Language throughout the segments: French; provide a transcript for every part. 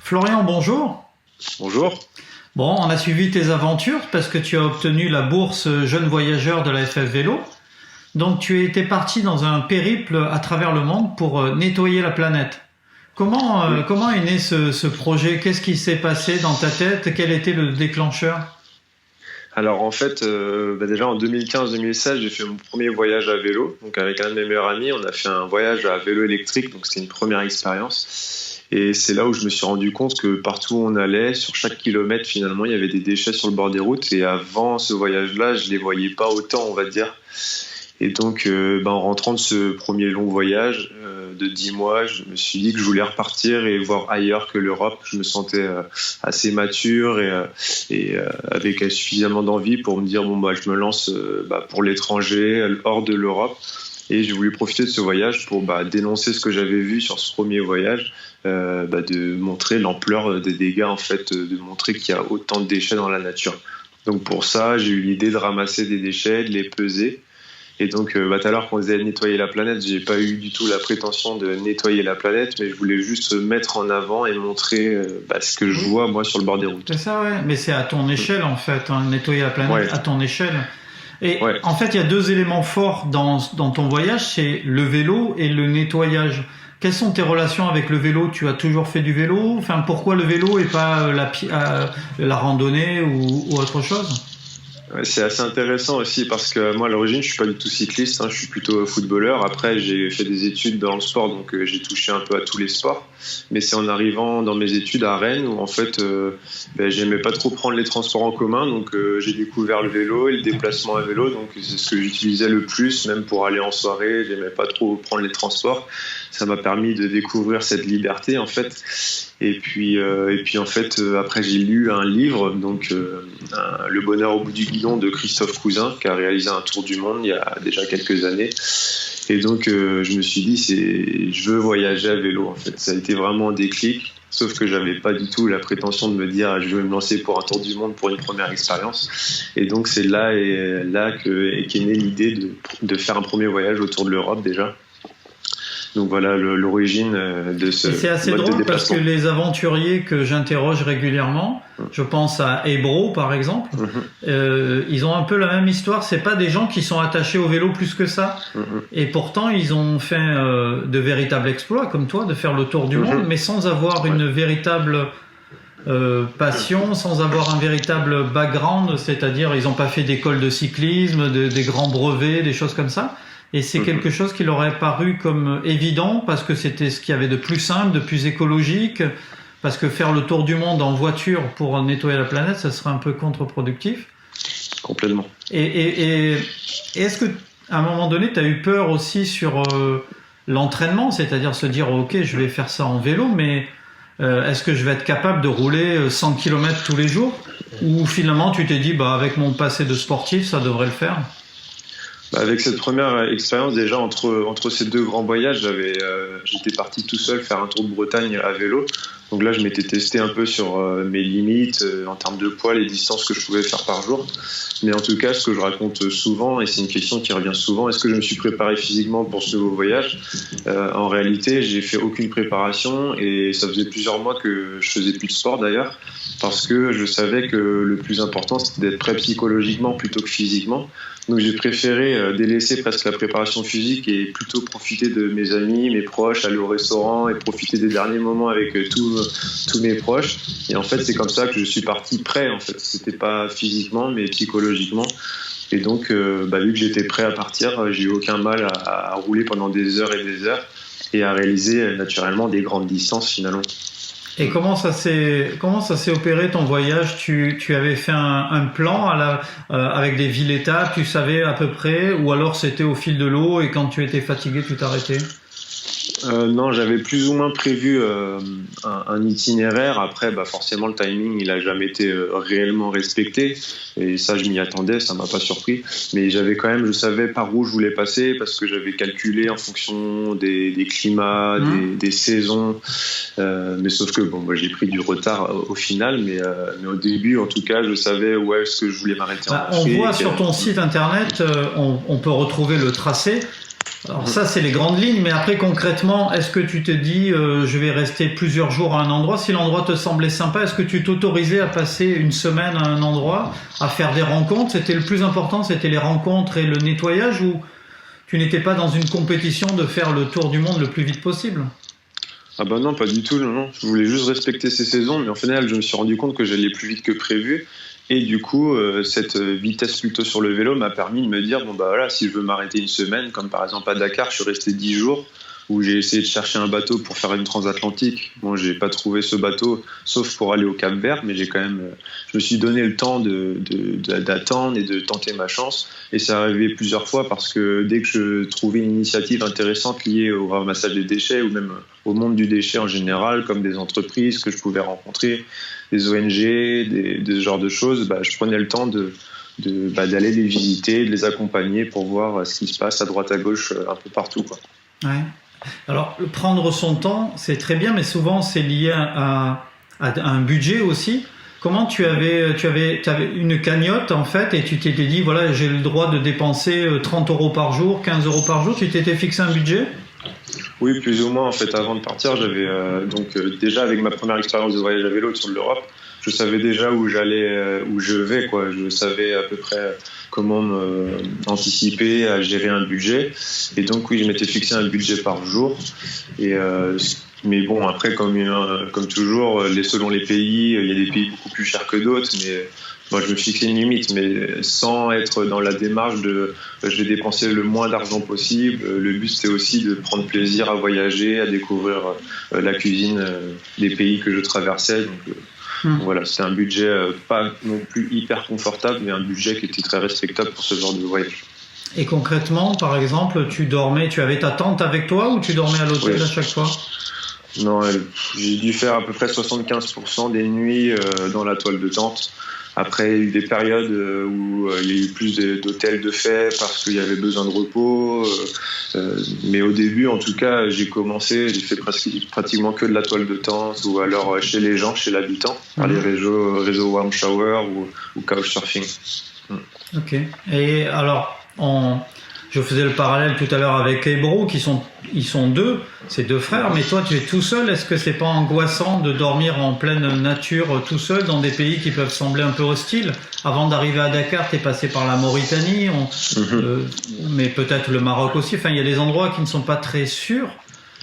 Florian, bonjour. Bonjour. Bon, on a suivi tes aventures parce que tu as obtenu la bourse Jeune Voyageur de la FF Vélo. Donc tu étais parti dans un périple à travers le monde pour nettoyer la planète. Comment est né ce projet? Qu'est-ce qui s'est passé dans ta tête? Quel était le déclencheur? Alors en fait, déjà en 2015-2016, j'ai fait mon premier voyage à vélo. Donc avec un de mes meilleurs amis, on a fait un voyage à vélo électrique. Donc c'était une première expérience. Et c'est là où je me suis rendu compte que partout où on allait, sur chaque kilomètre, finalement, il y avait des déchets sur le bord des routes. Et avant ce voyage-là, je les voyais pas autant, on va dire. Et donc, en rentrant de ce premier long voyage de 10 mois, je me suis dit que je voulais repartir et voir ailleurs que l'Europe. Je me sentais assez mature et avec suffisamment d'envie pour me dire je me lance pour l'étranger, hors de l'Europe. Et j'ai voulu profiter de ce voyage pour dénoncer ce que j'avais vu sur ce premier voyage, de montrer l'ampleur des dégâts, en fait, de montrer qu'il y a autant de déchets dans la nature. Donc pour ça, j'ai eu l'idée de ramasser des déchets, de les peser. Et donc, tout à l'heure, quand on disait nettoyer la planète, j'ai pas eu du tout la prétention de nettoyer la planète, mais je voulais juste mettre en avant et montrer ce que je vois, moi, sur le bord des routes. C'est ça, ouais. Mais c'est à ton échelle, en fait, nettoyer la planète à ton échelle. Et en fait, il y a deux éléments forts dans ton voyage, c'est le vélo et le nettoyage. Quelles sont tes relations avec le vélo? Tu as toujours fait du vélo? Enfin, pourquoi le vélo et pas la randonnée ou autre chose? Ouais, c'est assez intéressant aussi parce que moi à l'origine je suis pas du tout cycliste, je suis plutôt footballeur. Après j'ai fait des études dans le sport, donc j'ai touché un peu à tous les sports. Mais c'est en arrivant dans mes études à Rennes où en fait j'aimais pas trop prendre les transports en commun, donc j'ai découvert le vélo et le déplacement à vélo. Donc c'est ce que j'utilisais le plus, même pour aller en soirée. J'aimais pas trop prendre les transports. Ça m'a permis de découvrir cette liberté en fait. Et puis en fait après j'ai lu un livre, donc Le bonheur au bout du guidon de Christophe Cousin, qui a réalisé un tour du monde il y a déjà quelques années. Et donc je me suis dit je veux voyager à vélo en fait. Ça a été vraiment un déclic, sauf que j'avais pas du tout la prétention de me dire je veux me lancer pour un tour du monde pour une première expérience. Et donc c'est là qu'est née l'idée de faire un premier voyage autour de l'Europe déjà. Donc voilà l'origine de ce mode de déplacement. C'est assez drôle parce que les aventuriers que j'interroge régulièrement, je pense à Hébro par exemple, ils ont un peu la même histoire. C'est pas des gens qui sont attachés au vélo plus que ça, et pourtant ils ont fait de véritables exploits comme toi, de faire le tour du monde, mais sans avoir une véritable passion, sans avoir un véritable background, c'est-à-dire ils n'ont pas fait d'école de cyclisme, des grands brevets, des choses comme ça. Et c'est quelque chose qui leur est paru comme évident parce que c'était ce qu'il y avait de plus simple, de plus écologique, parce que faire le tour du monde en voiture pour nettoyer la planète, ça serait un peu contre-productif. Complètement. Et est-ce que à un moment donné, tu as eu peur aussi sur l'entraînement, c'est-à-dire se dire ok, je vais faire ça en vélo, mais est-ce que je vais être capable de rouler 100 km tous les jours? Ou finalement tu t'es dit avec mon passé de sportif, ça devrait le faire? Avec cette première expérience, déjà entre ces deux grands voyages, j'étais parti tout seul faire un tour de Bretagne à vélo. Donc là, je m'étais testé un peu sur mes limites en termes de poids, les distances que je pouvais faire par jour. Mais en tout cas, ce que je raconte souvent, et c'est une question qui revient souvent, est-ce que je me suis préparé physiquement pour ce nouveau voyage? En réalité, j'ai fait aucune préparation et ça faisait plusieurs mois que je faisais plus de sport d'ailleurs, parce que je savais que le plus important, c'était d'être prêt psychologiquement plutôt que physiquement. Donc j'ai préféré délaisser presque la préparation physique et plutôt profiter de mes amis, mes proches, aller au restaurant et profiter des derniers moments avec tous mes proches. Et en fait, c'est comme ça que je suis parti prêt. En fait, c'était pas physiquement, mais psychologiquement. Et donc, vu que j'étais prêt à partir, j'ai eu aucun mal à rouler pendant des heures et à réaliser naturellement des grandes distances finalement. Et comment ça s'est opéré ton voyage? Tu avais fait un plan avec des villes-étapes, tu savais à peu près, ou alors c'était au fil de l'eau et quand tu étais fatigué, tu t'arrêtais? Non, j'avais plus ou moins prévu un itinéraire. Après, forcément, le timing, il n'a jamais été réellement respecté. Et ça, je m'y attendais, ça m'a pas surpris. Mais je savais par où je voulais passer parce que j'avais calculé en fonction des climats, des saisons. Mais sauf que j'ai pris du retard au final. Mais au début, en tout cas, je savais où est-ce que je voulais m'arrêter en Afrique. On voit sur ton site internet, on peut retrouver le tracé. Alors ça, c'est les grandes lignes, mais après concrètement, est-ce que tu te dis je vais rester plusieurs jours à un endroit? Si l'endroit te semblait sympa, est-ce que tu t'autorisais à passer une semaine à un endroit, à faire des rencontres? C'était le plus important, c'était les rencontres et le nettoyage, ou tu n'étais pas dans une compétition de faire le tour du monde le plus vite possible? Ah bah non, pas du tout, non. Je voulais juste respecter ces saisons, mais en final, je me suis rendu compte que j'allais plus vite que prévu. Et du coup, cette vitesse plutôt sur le vélo m'a permis de me dire, bon bah voilà, si je veux m'arrêter une semaine, comme par exemple à Dakar, je suis resté 10 jours, où j'ai essayé de chercher un bateau pour faire une transatlantique. Bon, j'ai pas trouvé ce bateau, sauf pour aller au Cap-Vert, mais je me suis donné le temps d'attendre et de tenter ma chance. Et ça arrivé plusieurs fois parce que dès que je trouvais une initiative intéressante liée au ramassage des déchets ou même au monde du déchet en général, comme des entreprises que je pouvais rencontrer, des ONG, ce genre de choses, je prenais le temps d'aller les visiter, de les accompagner pour voir ce qui se passe à droite à gauche un peu partout, quoi. Ouais. Alors, prendre son temps, c'est très bien, mais souvent c'est lié à un budget aussi. Comment tu avais une cagnotte en fait, et tu t'étais dit voilà, j'ai le droit de dépenser 30 € par jour, 15 € par jour. Tu t'étais fixé un budget? Oui, plus ou moins. En fait, avant de partir, j'avais déjà avec ma première expérience de voyage à vélo sur l'Europe, je savais déjà où je vais, quoi. Je savais à peu près comment anticiper à gérer un budget. Et donc oui, je m'étais fixé un budget par jour. Mais bon, après, comme toujours, selon les pays, il y a des pays beaucoup plus chers que d'autres. Mais moi, je me fixais une limite, mais sans être dans la démarche de je vais dépenser le moins d'argent possible. Le but, c'était aussi de prendre plaisir à voyager, à découvrir la cuisine des pays que je traversais. Donc voilà, c'était un budget pas non plus hyper confortable, mais un budget qui était très respectable pour ce genre de voyage. Et concrètement, par exemple, tu avais ta tente avec toi ou tu dormais à l'hôtel? Oui. À chaque fois? Non, j'ai dû faire à peu près 75% des nuits dans la toile de tente. Après, il y a eu des périodes où il y a eu plus d'hôtels de fait parce qu'il y avait besoin de repos. Mais au début, en tout cas, j'ai fait pratiquement que de la toile de tente ou alors chez les gens, chez l'habitant, par les réseaux Warm Shower ou Couchsurfing. Ok. Et alors, je faisais le parallèle tout à l'heure avec Ebro, ils sont deux, c'est deux frères, mais toi tu es tout seul. Est-ce que c'est pas angoissant de dormir en pleine nature tout seul dans des pays qui peuvent sembler un peu hostiles? Avant d'arriver à Dakar, t'es passé par la Mauritanie, mais peut-être le Maroc aussi. Enfin, il y a des endroits qui ne sont pas très sûrs,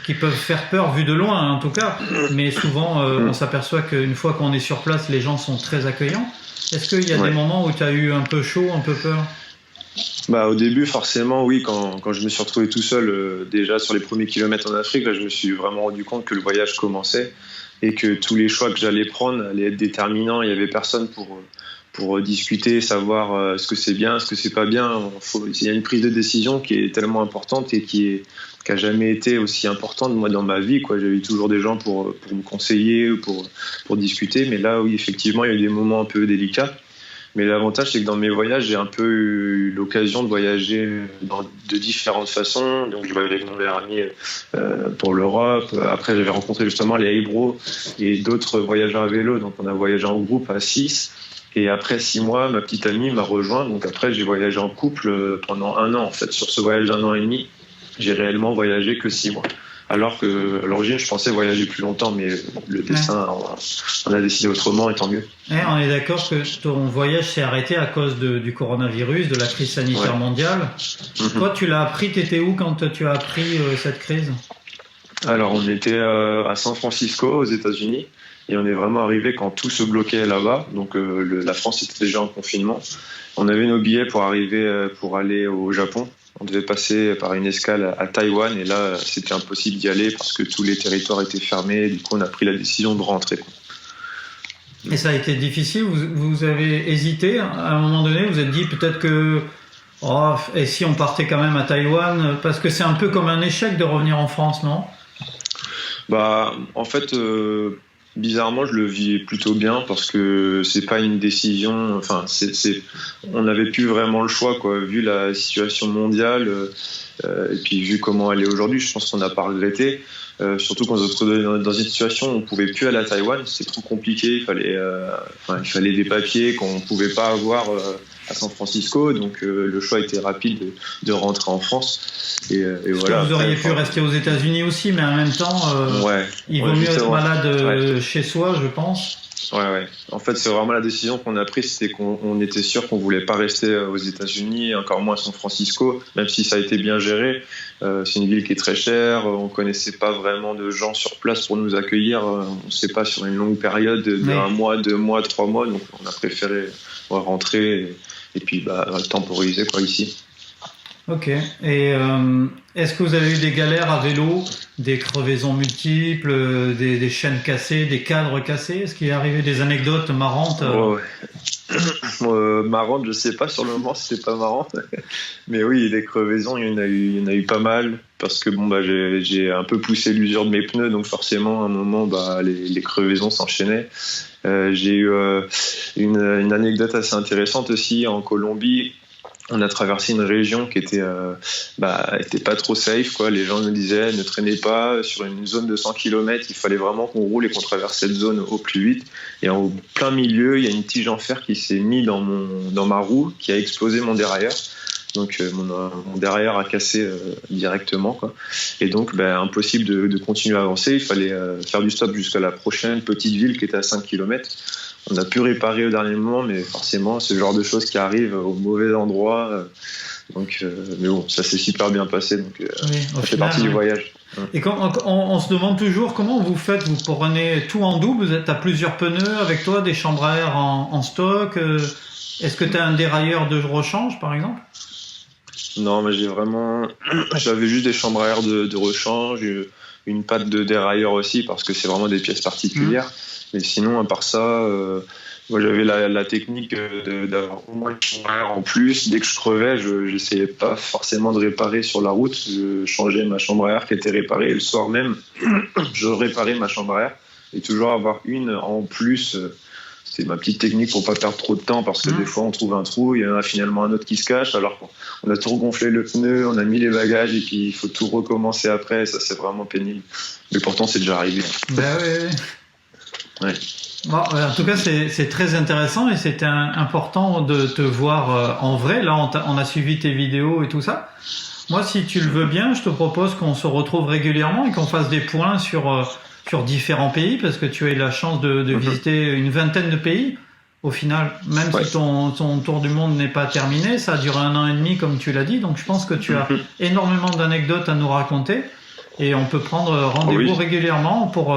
qui peuvent faire peur vu de loin en tout cas, mais souvent on s'aperçoit qu'une fois qu'on est sur place, les gens sont très accueillants. Est-ce qu'il y a des moments où tu as eu un peu chaud, un peu peur? Au début, forcément, oui. Quand je me suis retrouvé tout seul, déjà sur les premiers kilomètres en Afrique, là, je me suis vraiment rendu compte que le voyage commençait et que tous les choix que j'allais prendre allaient être déterminants. Il n'y avait personne pour discuter, savoir ce que c'est bien, ce que c'est pas bien. Il y a une prise de décision qui est tellement importante et qui a jamais été aussi importante moi dans ma vie, quoi. J'avais toujours des gens pour me conseiller ou pour discuter. Mais là, oui, effectivement, il y a eu des moments un peu délicats. Mais l'avantage, c'est que dans mes voyages, j'ai un peu eu l'occasion de voyager de différentes façons. Donc, je voyageais avec mon meilleur ami pour l'Europe. Après, j'avais rencontré justement les Ebro et d'autres voyageurs à vélo. Donc, on a voyagé en groupe à 6. Et après 6 mois, ma petite amie m'a rejoint. Donc, après, j'ai voyagé en couple pendant 1 an. En fait, sur ce voyage d'1 an et demi, j'ai réellement voyagé que 6 mois. Alors que à l'origine, je pensais voyager plus longtemps, mais le destin on a décidé autrement, et tant mieux. On est d'accord que ton voyage s'est arrêté à cause du coronavirus, de la crise sanitaire mondiale. Toi, tu l'as appris, t'étais où quand tu as appris cette crise? Alors, on était à San Francisco, aux États-Unis, et on est vraiment arrivé quand tout se bloquait là-bas. Donc, la France était déjà en confinement. On avait nos billets pour aller au Japon. On devait passer par une escale à Taïwan et là, c'était impossible d'y aller parce que tous les territoires étaient fermés. Du coup, on a pris la décision de rentrer. Et ça a été difficile? Vous avez hésité à un moment donné? Vous vous êtes dit peut-être que et si on partait quand même à Taïwan? Parce que c'est un peu comme un échec de revenir en France, non? En fait, bizarrement, je le vis plutôt bien parce que c'est pas une décision. Enfin, on n'avait plus vraiment le choix, quoi. Vu la situation mondiale et puis vu comment elle est aujourd'hui, je pense qu'on n'a pas regretté. Surtout quand on se retrouvait dans une situation où on pouvait plus aller à Taïwan, c'était trop compliqué. Il fallait des papiers qu'on pouvait pas avoir San Francisco, donc le choix était rapide de rentrer en France. Et voilà. Vous auriez pu rester aux États-Unis aussi, mais en même temps, il vaut mieux être malade chez soi, je pense. Ouais. En fait, c'est vraiment la décision qu'on a prise, c'était qu'on était sûr qu'on voulait pas rester aux États-Unis, encore moins à San Francisco, même si ça a été bien géré. C'est une ville qui est très chère, on connaissait pas vraiment de gens sur place pour nous accueillir, on sait pas sur une longue période de 1 mois, 2 mois, 3 mois, donc on a préféré rentrer et puis temporiser ici. Ok. Et est-ce que vous avez eu des galères à vélo, des crevaisons multiples, des chaînes cassées, des cadres cassés? Est-ce qu'il est arrivé des anecdotes marrantes? Marrantes, je sais pas, sur le moment c'était pas marrant, mais oui, des crevaisons, il y en a eu pas mal, parce que j'ai un peu poussé l'usure de mes pneus, donc forcément à un moment les crevaisons s'enchaînaient. J'ai eu une anecdote assez intéressante aussi en Colombie. On a traversé une région qui était pas trop safe, quoi. Les gens nous disaient ne traînez pas sur une zone de 100 km, il fallait vraiment qu'on roule et qu'on traverse cette zone au plus vite. Et en plein milieu, il y a une tige en fer qui s'est mise dans ma roue, qui a explosé mon dérailleur. Donc mon dérailleur a cassé directement, quoi. Et donc impossible de continuer à avancer, il fallait faire du stop jusqu'à la prochaine petite ville qui était à 5 km. On a pu réparer au dernier moment, mais forcément, ce genre de choses qui arrivent au mauvais endroit. Mais bon, ça s'est super bien passé, donc ça fait partie du voyage. Et on se demande toujours comment vous faites, vous prenez tout en double, vous êtes à plusieurs pneus avec toi, des chambres à air en stock. Est-ce que tu as un dérailleur de rechange, par exemple? Non, mais j'avais juste des chambres à air de rechange, une patte de dérailleur aussi, parce que c'est vraiment des pièces particulières. Mais sinon, à part ça, moi j'avais la technique d'avoir au moins une chambre à air en plus. Dès que je crevais, j'essayais pas forcément de réparer sur la route. Je changeais ma chambre à air qui était réparée. Et le soir même, je réparais ma chambre à air. Et toujours avoir une en plus. C'était ma petite technique pour pas perdre trop de temps, parce que des fois on trouve un trou, il y en a finalement un autre qui se cache, alors qu'on a tout regonflé le pneu, on a mis les bagages et puis il faut tout recommencer après. Ça, c'est vraiment pénible. Mais pourtant, c'est déjà arrivé. Oui. Ouais. Bon, en tout cas, c'est très intéressant et c'était important de te voir en vrai. Là, on a suivi tes vidéos et tout ça. Moi, si tu le veux bien, je te propose qu'on se retrouve régulièrement et qu'on fasse des points sur différents pays, parce que tu as eu la chance de visiter une vingtaine de pays. Au final, même si ton tour du monde n'est pas terminé, ça a duré 1 an et demi, comme tu l'as dit. Donc, je pense que tu as énormément d'anecdotes à nous raconter et on peut prendre rendez-vous régulièrement pour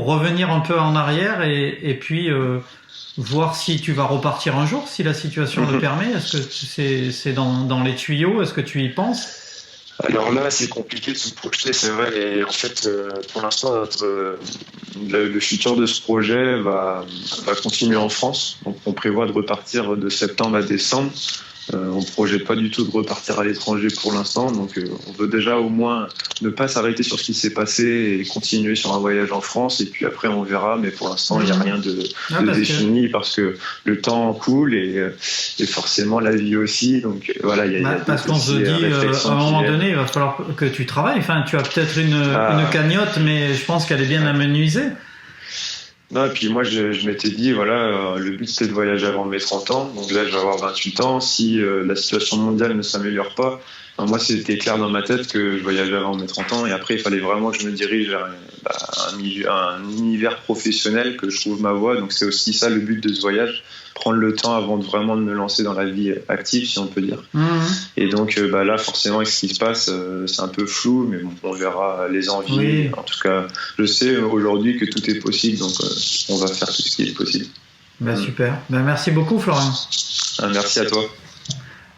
revenir un peu en arrière et puis voir si tu vas repartir un jour, si la situation le permet. Est-ce que c'est dans les tuyaux? Est-ce que tu y penses? Alors là, c'est compliqué de se projeter, c'est vrai. Et en fait, pour l'instant, le futur de ce projet va continuer en France. Donc, on prévoit de repartir de septembre à décembre. On ne projette pas du tout de repartir à l'étranger pour l'instant, donc on veut déjà au moins ne pas s'arrêter sur ce qui s'est passé et continuer sur un voyage en France, et puis après on verra, mais pour l'instant il n'y a rien de défini, parce que le temps coule et forcément la vie aussi, donc voilà, il y a parce qu'on se dit à un moment donné il va falloir que tu travailles, enfin tu as peut-être une cagnotte, mais je pense qu'elle est bien amenuisée. Non, et puis moi je m'étais dit, voilà, le but c'était de voyager avant mes 30 ans, donc là je vais avoir 28 ans, si la situation mondiale ne s'améliore pas, moi c'était clair dans ma tête que je voyageais avant mes 30 ans, et après il fallait vraiment que je me dirige vers un univers professionnel, que je trouve ma voie, donc c'est aussi ça le but de ce voyage, prendre le temps avant de me lancer dans la vie active, si on peut dire. Et donc là forcément avec ce qui se passe, c'est un peu flou, mais bon, on verra les envies. Oui. En tout cas, je sais aujourd'hui que tout est possible, donc on va faire tout ce qui est possible. Super. Merci beaucoup, Florian. Merci à toi.